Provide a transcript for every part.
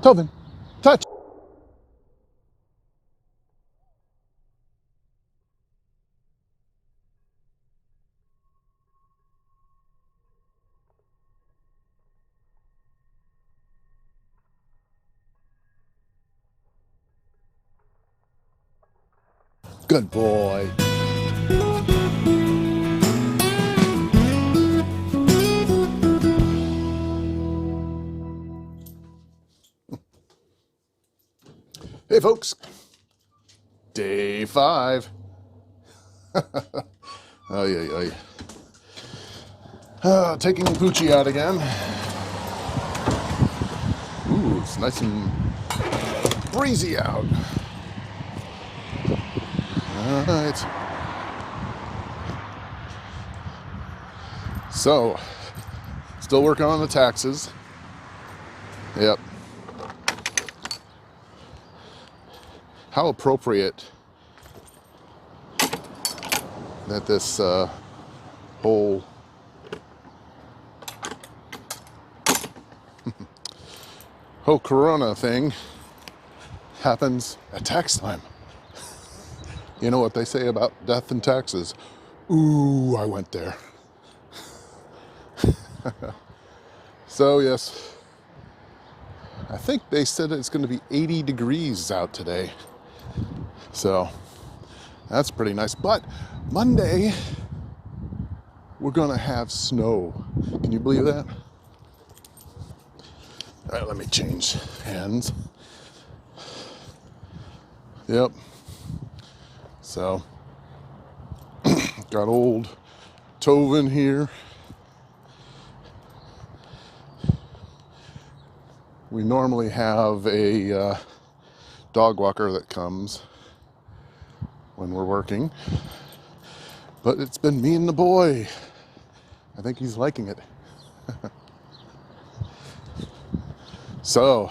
Tobin, touch. Good boy. Hey folks, day 5. Ay. Taking Poochie out again. Ooh, it's nice and breezy out. Alright. So, still working on the taxes. Yep. How appropriate that this whole corona thing happens at tax time. You know what they say about death and taxes? Ooh, I went there. So yes, I think they said it's going to be 80 degrees out today. So that's pretty nice. But Monday, we're going to have snow. Can you believe that? All right, let me change hands. Yep. So, got old Tovin here. We normally have a dog walker that comes when we're working, but it's been me and the boy. I think he's liking it. So,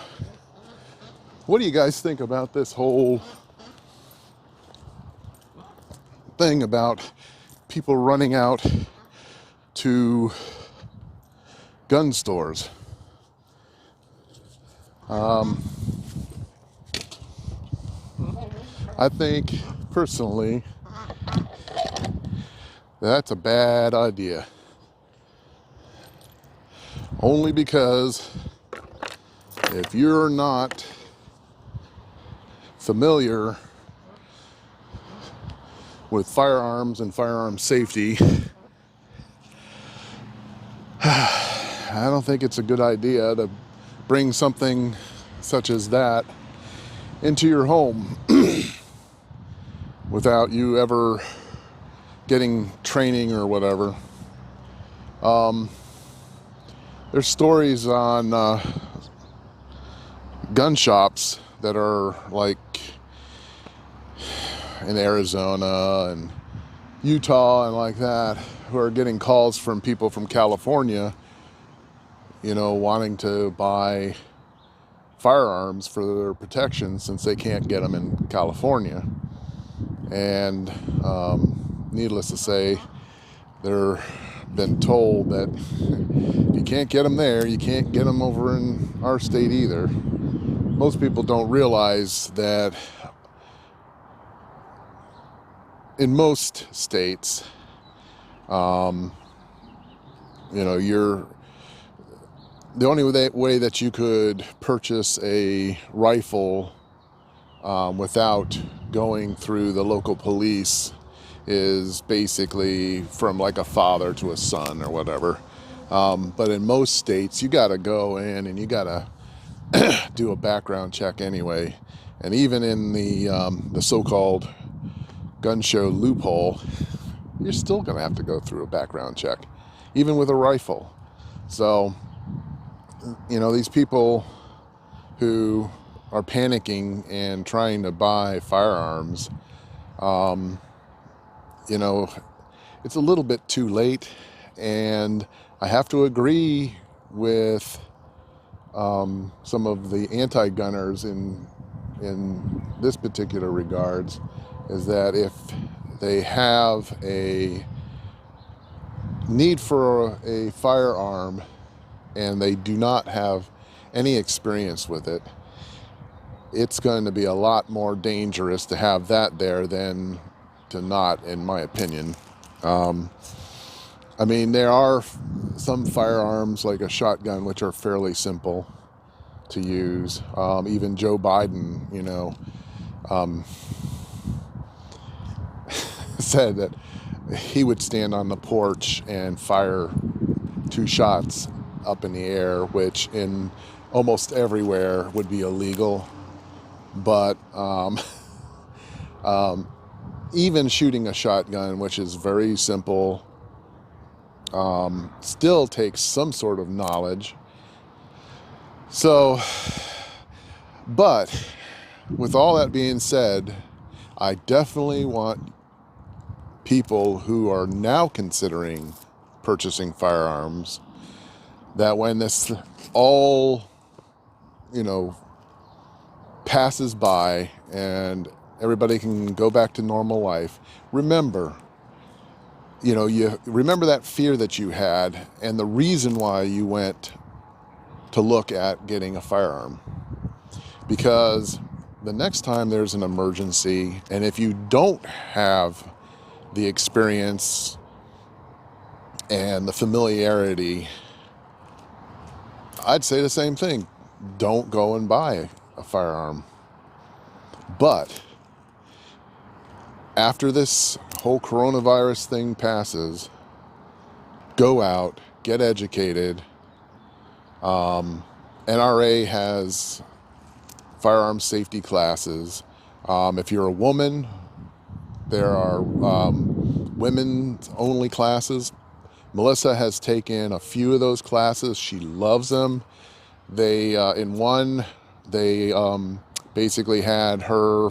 what do you guys think about this whole thing about people running out to gun stores? I think, personally, that's a bad idea. Only because if you're not familiar with firearms and firearm safety, I don't think it's a good idea to bring something such as that into your home without you ever getting training or whatever. There's stories on gun shops that are like in Arizona and Utah and like that, who are getting calls from people from California, you know, wanting to buy firearms for their protection since they can't get them in California. And needless to say, they're been told that if you can't get them there, you can't get them over in our state either. Most people don't realize that in most states, you know, the only way that you could purchase a rifle without going through the local police is basically from like a father to a son or whatever. But in most states, you got to go in and you got to do a background check anyway. And even in the so-called gun show loophole, you're still going to have to go through a background check, even with a rifle. So, you know, these people who are panicking and trying to buy firearms, you know, it's a little bit too late. And I have to agree with some of the anti-gunners in this particular regards, is that if they have a need for a firearm and they do not have any experience with it, it's going to be a lot more dangerous to have that there than to not, in my opinion. I mean, there are some firearms like a shotgun which are fairly simple to use. Even Joe Biden, said that he would stand on the porch and fire 2 shots up in the air, which in almost everywhere would be illegal. But even shooting a shotgun, which is very simple, still takes some sort of knowledge. So, but with all that being said, I definitely want people who are now considering purchasing firearms that when this all, passes by and everybody can go back to normal life, remember, you remember that fear that you had and the reason why you went to look at getting a firearm. Because the next time there's an emergency, and if you don't have the experience and the familiarity, I'd say the same thing. Don't go and buy a firearm. But after this whole coronavirus thing passes, go out, get educated. NRA has firearm safety classes. If you're a woman, there are women's only classes. Melissa has taken a few of those classes. She loves them. They basically had her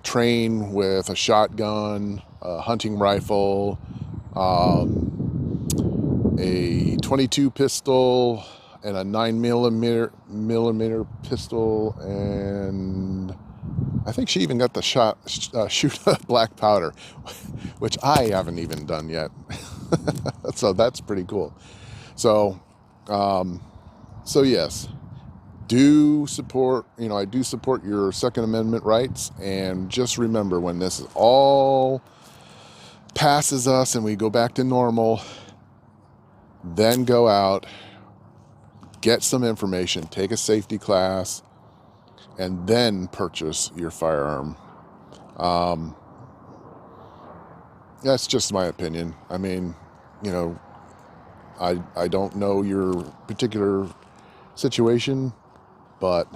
train with a shotgun, a hunting rifle, a 22 pistol, and a 9mm pistol, and I think she even got the shoot black powder, which I haven't even done yet. So that's pretty cool. So yes, I do support your Second Amendment rights, and just remember, when this all passes us and we go back to normal, then go out, get some information, take a safety class, and then purchase your firearm. That's just my opinion. I mean, I don't know your particular situation, but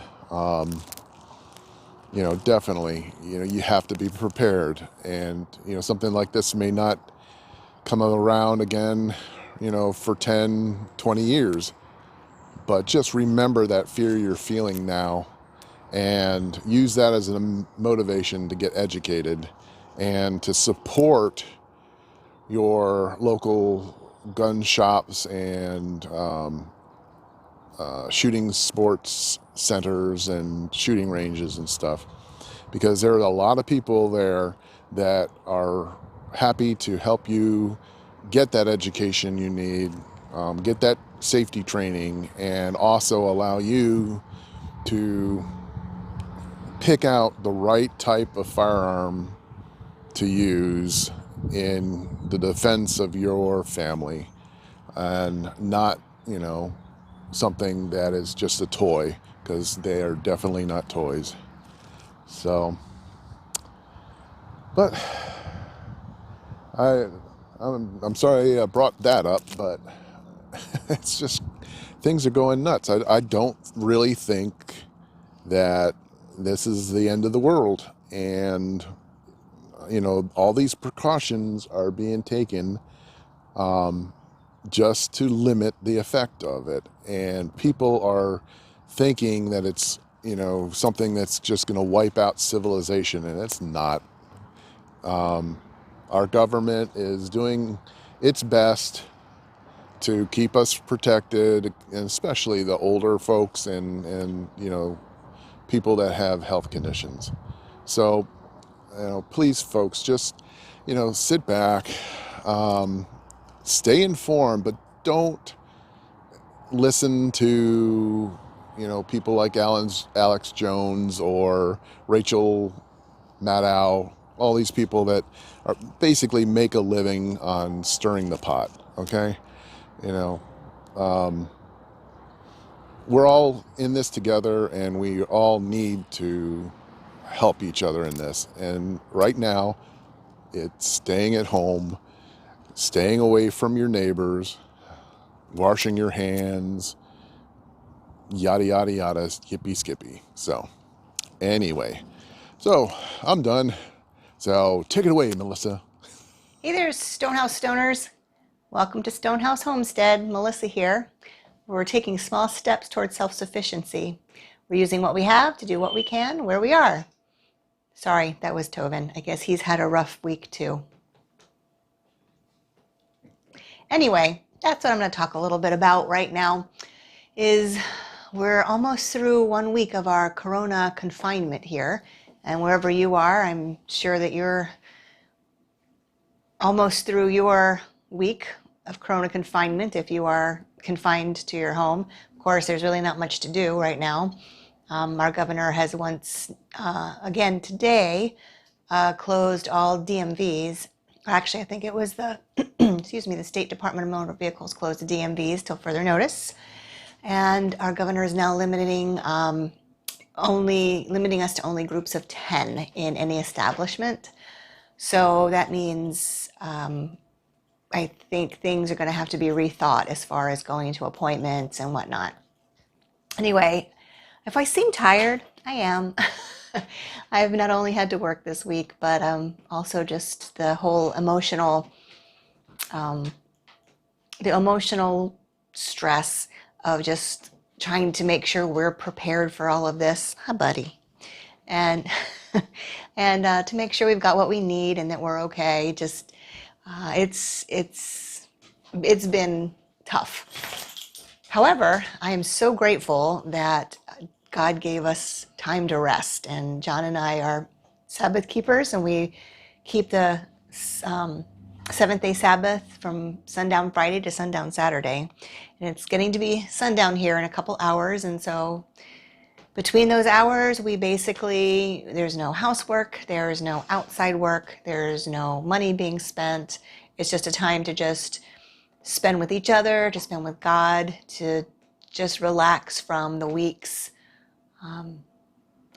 definitely, you have to be prepared, and something like this may not come around again, for 10, 20 years, but just remember that fear you're feeling now and use that as a motivation to get educated and to support your local gun shops and shooting sports centers and shooting ranges and stuff, because there are a lot of people there that are happy to help you get that education you need, get that safety training, and also allow you to pick out the right type of firearm to use in the defense of your family, and not, something that is just a toy, because they are definitely not toys. So, but I'm sorry I brought that up, but it's just, things are going nuts. I don't really think that this is the end of the world, and all these precautions are being taken just to limit the effect of it, and people are thinking that it's something that's just going to wipe out civilization, and it's not. Our government is doing its best to keep us protected, and especially the older folks and people that have health conditions. So please, folks, just sit back, stay informed, but don't listen to people like Alex Jones or Rachel Maddow, all these people that are basically make a living on stirring the pot. Okay, you know, we're all in this together, and we all need to help each other in this. And right now, it's staying at home, staying away from your neighbors, washing your hands, yada yada yada, yippee skippy. So anyway, so I'm done. So take it away, Melissa. Hey there, Stonehouse Stoners. Welcome to Stonehouse Homestead. Melissa here. We're taking small steps towards self-sufficiency. We're using what we have to do what we can where we are. Sorry, that was Tovin. I guess he's had a rough week too. Anyway, that's what I'm going to talk a little bit about right now. We're almost through 1 week of our corona confinement here. And wherever you are, I'm sure that you're almost through your week of corona confinement if you are confined to your home. Of course, there's really not much to do right now. Our governor has once again today closed all DMVs. Actually, I think it was the the State Department of Motor Vehicles closed the DMVs till further notice. And our governor is now limiting us to only groups of 10 in any establishment. So that means I think things are going to have to be rethought as far as going to appointments and whatnot. Anyway, if I seem tired, I am. I've not only had to work this week, but also just the whole emotional stress of just trying to make sure we're prepared for all of this. Hi, buddy. And to make sure we've got what we need and that we're okay. Just it's been tough. However, I am so grateful that God gave us time to rest. And John and I are Sabbath keepers, and we keep the seventh-day Sabbath from sundown Friday to sundown Saturday. And it's getting to be sundown here in a couple hours, and so between those hours, there's no housework, there's no outside work, there's no money being spent. It's just a time to just spend with each other, to spend with God, to just relax from the week's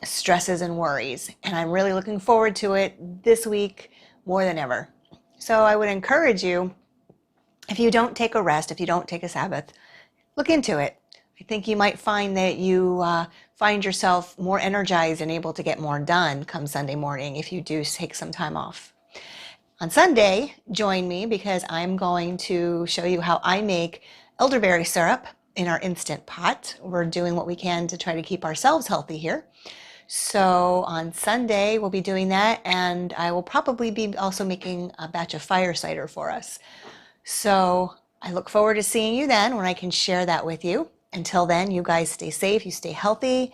stresses and worries. And I'm really looking forward to it this week more than ever. So I would encourage you, if you don't take a rest, if you don't take a Sabbath, look into it. I think you might find that you find yourself more energized and able to get more done come Sunday morning if you do take some time off. On Sunday, join me because I'm going to show you how I make elderberry syrup in our Instant Pot. We're doing what we can to try to keep ourselves healthy here. So on Sunday, we'll be doing that, and I will probably be also making a batch of fire cider for us. So I look forward to seeing you then when I can share that with you. Until then, you guys stay safe, you stay healthy,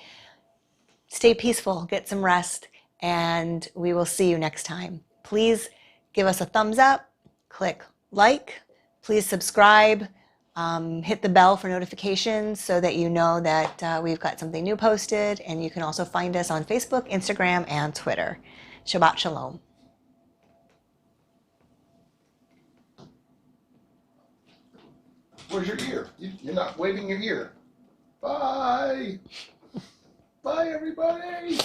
stay peaceful, get some rest, and we will see you next time. Please give us a thumbs up, click like, please subscribe, hit the bell for notifications so that you know that we've got something new posted, and you can also find us on Facebook, Instagram, and Twitter. Shabbat Shalom. Where's your ear? You're not waving your ear. Bye. Bye, everybody.